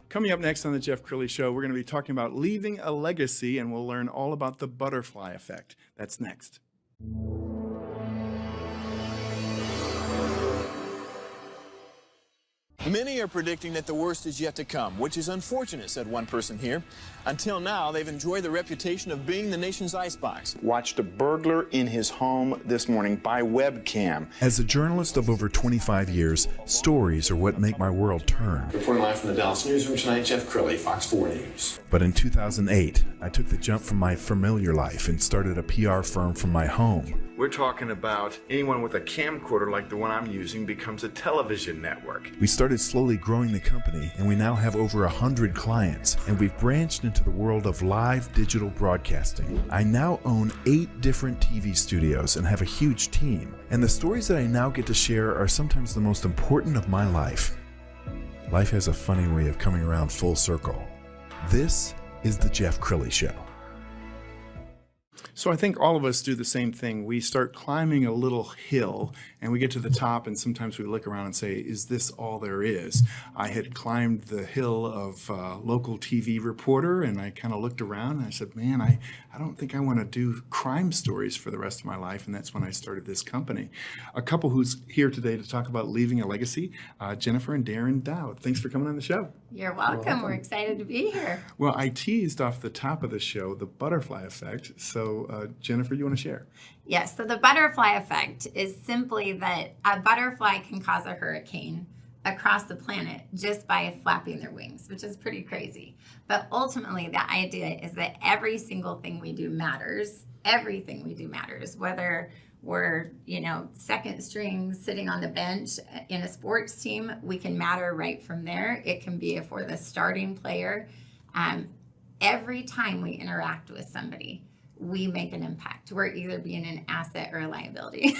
Coming up next on the Jeff Crilley Show, we're going to be talking about leaving a legacy, and we'll learn all about the butterfly effect. That's next. Many are predicting that the worst is yet to come, which is unfortunate, said one person here. Until now, they've enjoyed the reputation of being the nation's icebox. Watched a burglar in his home this morning by webcam. As a journalist of over 25 years, stories are what make my world turn. Reporting live from the Dallas newsroom tonight, Jeff Crilley, Fox 4 News. But in 2008, I took the jump from my familiar life and started a PR firm from my home. We're talking about anyone with a camcorder like the one I'm using becomes a television network. We started slowly growing the company, and we now have over 100 clients, and we've branched into the world of live digital broadcasting. I now own 8 different TV studios and have a huge team, and the stories that I now get to share are sometimes the most important of my life. Life has a funny way of coming around full circle. This is the Jeff Crilley Show. So I think all of us do the same thing. We start climbing a little hill and we get to the top, and sometimes we look around and say, is this all there is? I had climbed the hill of local TV reporter, and I kind of looked around and I said, man, I don't think I want to do crime stories for the rest of my life. And that's when I started this company. A couple who's here today to talk about leaving a legacy, Jennifer and Darin Dowd. Thanks for coming on the show. You're welcome. We're excited to be here. Well, I teased off the top of the show the butterfly effect. So Jennifer, you want to share? Yes, so the butterfly effect is simply that a butterfly can cause a hurricane across the planet just by flapping their wings, which is pretty crazy. But ultimately, the idea is that every single thing we do matters. Everything we do matters, whether we're, second string sitting on the bench in a sports team, we can matter right from there. It can be for the starting player. Every time we interact with somebody, we make an impact. We're either being an asset or a liability.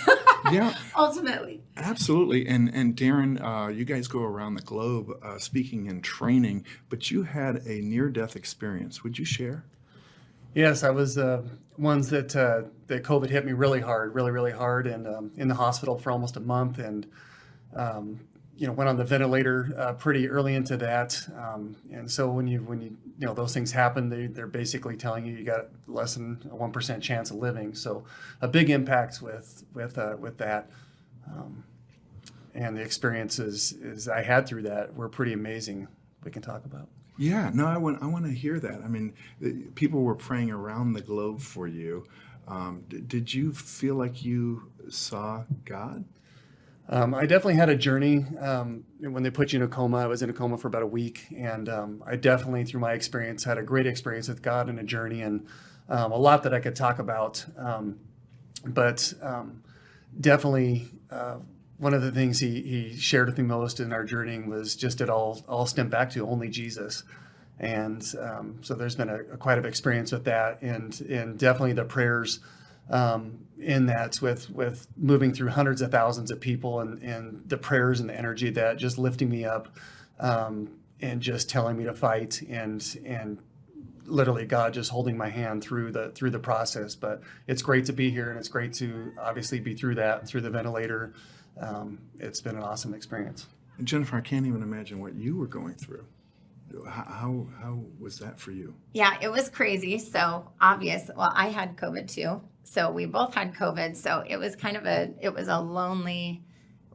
Yeah. Ultimately. Absolutely. And Darin, you guys go around the globe speaking and training, but you had a near-death experience. Would you share? Yes, I was ones that COVID hit me really hard, and in the hospital for almost a month, and went on the ventilator pretty early into that. And so when you those things happen, they're basically telling you got less than a 1% chance of living. So a big impact with that. And the experiences I had through that were pretty amazing. We can talk about. Yeah, no, I want to hear that. I mean, people were praying around the globe for you. Did you feel like you saw God? I definitely had a journey. When they put you in a coma, I was in a coma for about a week, and I definitely, through my experience, had a great experience with God and a journey, and a lot that I could talk about. But definitely, one of the things he shared with me most in our journey was just it all stemmed back to only Jesus. And so there's been quite an experience with that, and definitely the prayers in that with moving through hundreds of thousands of people, and the prayers and the energy that just lifting me up, and just telling me to fight, and literally God just holding my hand through the process. But it's great to be here, and it's great to obviously be through the ventilator. It's been an awesome experience. And Jennifer, I can't even imagine what you were going through. How was that for you? Yeah, it was crazy. So obvious. Well, I had COVID too. So we both had COVID. So it was it was a lonely,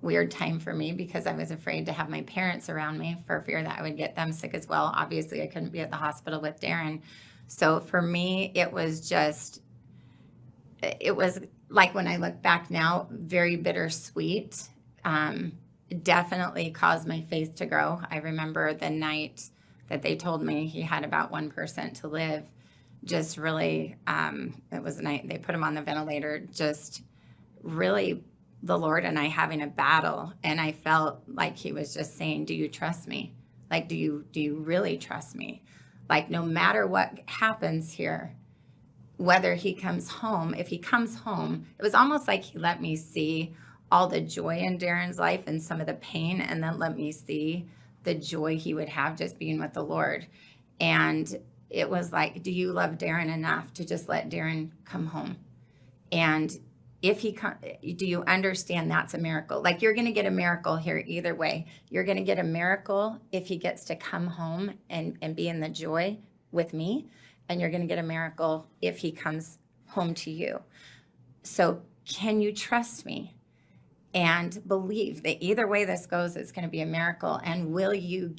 weird time for me because I was afraid to have my parents around me for fear that I would get them sick as well. Obviously, I couldn't be at the hospital with Darin. So for me, it was like when I look back now, very bittersweet. Definitely caused my faith to grow. I remember the night that they told me he had about 1% to live. Just really, it was the night they put him on the ventilator. Just really the Lord and I having a battle. And I felt like he was just saying, do you trust me? Like, do you really trust me? Like, no matter what happens here, whether he comes home, if he comes home, it was almost like he let me see all the joy in Darin's life and some of the pain, and then let me see the joy he would have just being with the Lord. And it was like, do you love Darin enough to just let Darin come home? And if he do you understand that's a miracle? Like, you're going to get a miracle here either way. You're going to get a miracle if he gets to come home and be in the joy with me, and you're going to get a miracle if he comes home to you. So can you trust me and believe that either way this goes, it's going to be a miracle? And will you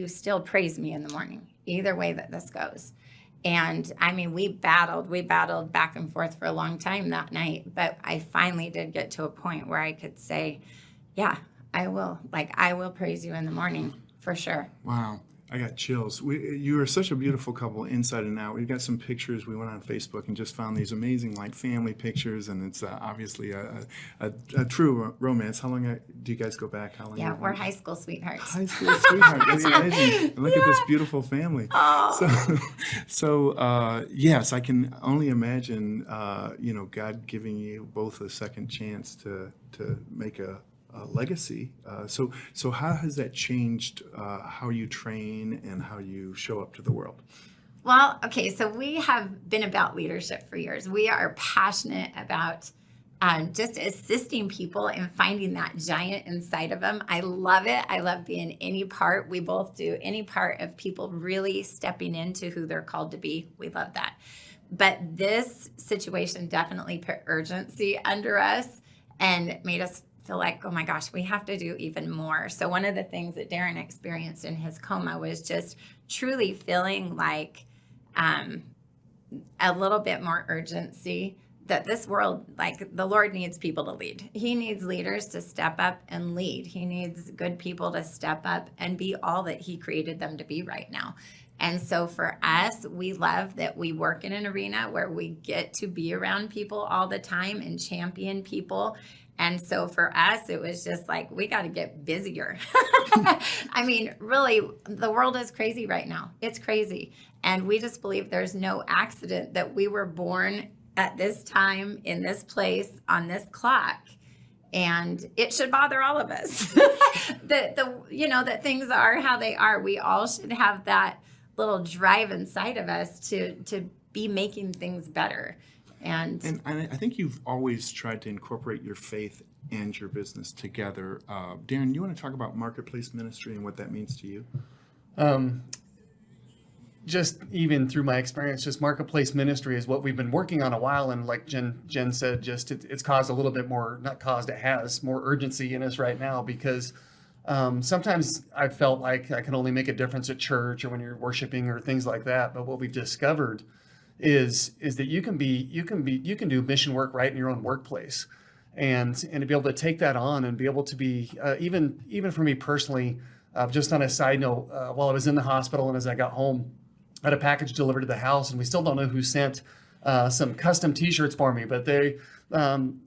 still praise me in the morning, either way that this goes? And I mean, we battled back and forth for a long time that night, but I finally did get to a point where I could say, yeah, I will praise you in the morning for sure. Wow. I got chills. You are such a beautiful couple inside and out. We've got some pictures. We went on Facebook and just found these amazing like family pictures, and it's obviously a true romance. How long do you guys go back? How long? Yeah, we're high school sweethearts. High school sweetheart. That's amazing. And look at this beautiful family. Oh. So yes, I can only imagine, God giving you both a second chance to make a legacy. So how has that changed how you train and how you show up to the world? Well, okay, so we have been about leadership for years. We are passionate about just assisting people and finding that giant inside of them. I love it. I love being any part. We both do any part of people really stepping into who they're called to be. We love that. But this situation definitely put urgency under us and made us feel like, oh my gosh, we have to do even more. So one of the things that Darin experienced in his coma was just truly feeling like a little bit more urgency that this world, like, the Lord needs people to lead. He needs leaders to step up and lead. He needs good people to step up and be all that he created them to be right now. And so for us, we love that we work in an arena where we get to be around people all the time and champion people. And so for us, it was just like, we got to get busier. I mean, really, the world is crazy right now. It's crazy. And we just believe there's no accident that we were born at this time, in this place, on this clock. And it should bother all of us that things are how they are. We all should have that little drive inside of us to be making things better. And I think you've always tried to incorporate your faith and your business together. Darin, you want to talk about marketplace ministry and what that means to you? Just even through my experience, just marketplace ministry is what we've been working on a while. And like Jen said, just it's caused a little bit more, not caused, it has more urgency in us right now, because sometimes I felt like I can only make a difference at church or when you're worshiping or things like that. But what we've discovered is that you can do mission work right in your own workplace, and to be able to take that on and be able to be even for me personally, just on a side note, while I was in the hospital and as I got home, I had a package delivered to the house, and we still don't know who sent some custom T-shirts for me, but they, some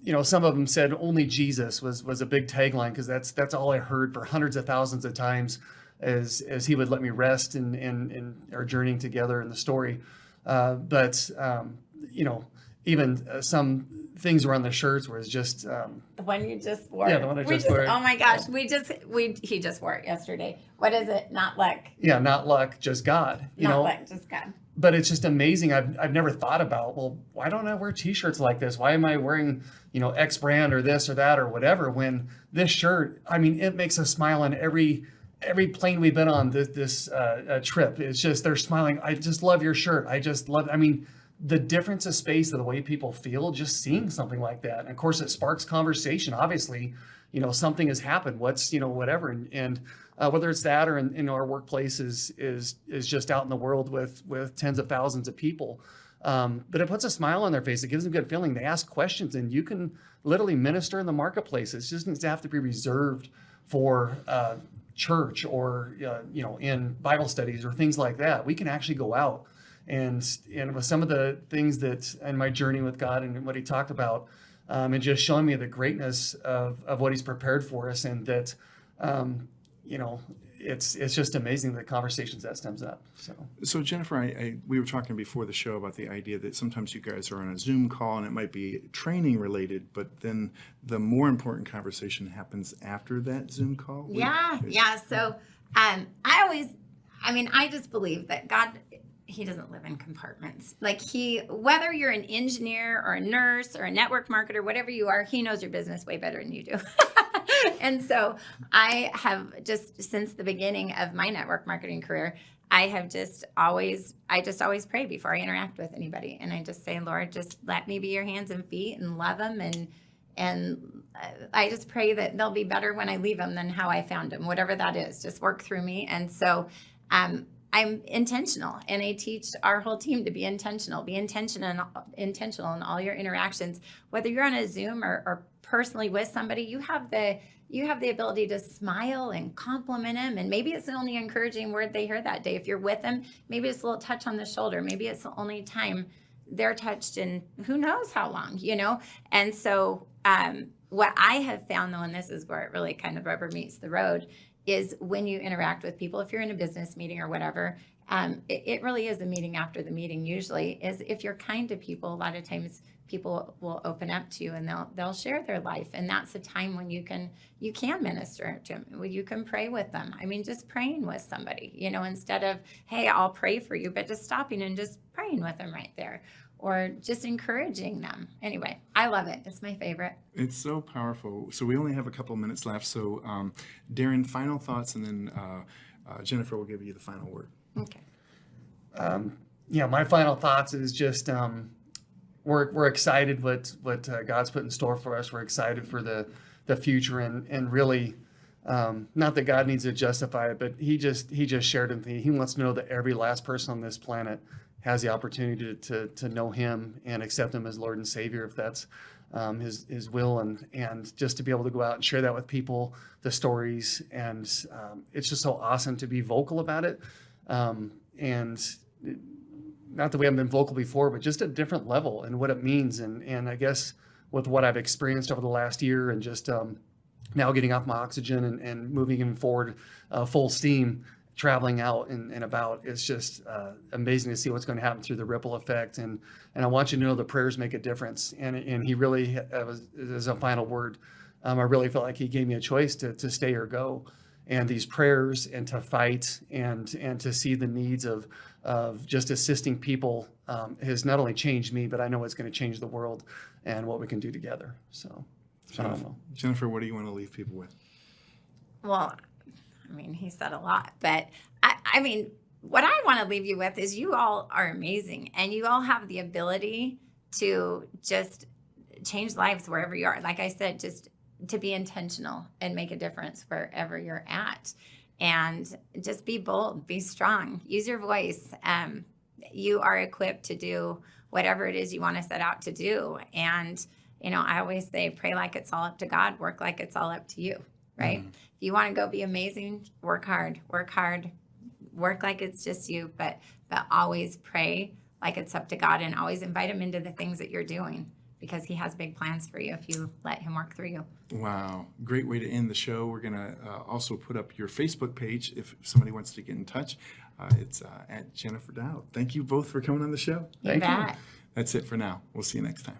of them said "Only Jesus" was a big tagline, because that's all I heard for hundreds of thousands of times as he would let me rest in our journeying together in the story. But even some things around the shirts where it's just the one you just wore. Yeah, the one I just wore. Oh my gosh, he just wore it yesterday. What is it? Not luck. Yeah, not luck, just God. Not luck, just God. But it's just amazing. I've never thought about, well, why don't I wear T-shirts like this? Why am I wearing, X brand or this or that or whatever, when this shirt, I mean, it makes us smile on every plane we've been on this trip. It's just, they're smiling. I just love your shirt. The difference of space of the way people feel, just seeing something like that. And of course it sparks conversation. Obviously, something has happened. What's, whatever. And whether it's that or in our workplace is just out in the world with tens of thousands of people. But it puts a smile on their face. It gives them a good feeling. They ask questions, and you can literally minister in the marketplace. It just needs to have to be reserved for church or, in Bible studies or things like that. We can actually go out. And with some of the things that in my journey with God and what he talked about, and just showing me the greatness of what he's prepared for us, and that, it's just amazing the conversations that stems up. So Jennifer, we were talking before the show about the idea that sometimes you guys are on a Zoom call and it might be training related, but then the more important conversation happens after that Zoom call. Yeah. So I just believe that God, he doesn't live in compartments. Like whether you're an engineer or a nurse or a network marketer, whatever you are, he knows your business way better than you do. And so I have just, since the beginning of my network marketing career, I just always pray before I interact with anybody. And I just say, Lord, just let me be your hands and feet and love them. And I just pray that they'll be better when I leave them than how I found them, whatever that is, just work through me. And so I'm intentional, and I teach our whole team to be intentional in all your interactions, whether you're on a Zoom or personally with somebody. You have the ability to smile and compliment them, and maybe it's the only encouraging word they hear that day. If you're with them, maybe it's a little touch on the shoulder. Maybe it's the only time they're touched in who knows how long, And so what I have found, though, and this is where it really kind of rubber meets the road, is when you interact with people, if you're in a business meeting or whatever, it really is a meeting after the meeting. Usually, is if you're kind to people, a lot of times people will open up to you and they'll share their life, and that's a time when you can minister to them. You can pray with them. I mean, just praying with somebody, instead of, hey, I'll pray for you, but just stopping and just praying with them right there, or just encouraging them. Anyway, I love it. It's my favorite. It's so powerful. So we only have a couple of minutes left. So Darin, final thoughts, and then Jennifer will give you the final word. Okay. My final thoughts is just we're excited what God's put in store for us. We're excited for the future, and really, not that God needs to justify it, but he just shared with me. He wants to know that every last person on this planet has the opportunity to know him and accept him as Lord and Savior, if that's his will, and just to be able to go out and share that with people, the stories, and it's just so awesome to be vocal about it, and not that we haven't been vocal before, but just a different level and what it means, and I guess with what I've experienced over the last year, and just now getting off my oxygen and moving even forward full steam, traveling out and about, it's just amazing to see what's going to happen through the ripple effect. And I want you to know the prayers make a difference. And he really, as a final word, I really felt like he gave me a choice to stay or go. And these prayers, and to fight, and to see the needs of just assisting people has not only changed me, but I know it's going to change the world and what we can do together. So, Jennifer, what do you want to leave people with? Well, I mean, he said a lot, but I mean, what I want to leave you with is you all are amazing, and you all have the ability to just change lives wherever you are. Like I said, just to be intentional and make a difference wherever you're at, and just be bold, be strong, use your voice. You are equipped to do whatever it is you want to set out to do. And, I always say, pray like it's all up to God, work like it's all up to you. Right? Mm-hmm. If you want to go be amazing, work hard, work like it's just you, but always pray like it's up to God, and always invite him into the things that you're doing, because he has big plans for you if you let him work through you. Wow. Great way to end the show. We're going to also put up your Facebook page if somebody wants to get in touch. It's at Jennifer Dowd. Thank you both for coming on the show. You bet. That's it for now. We'll see you next time.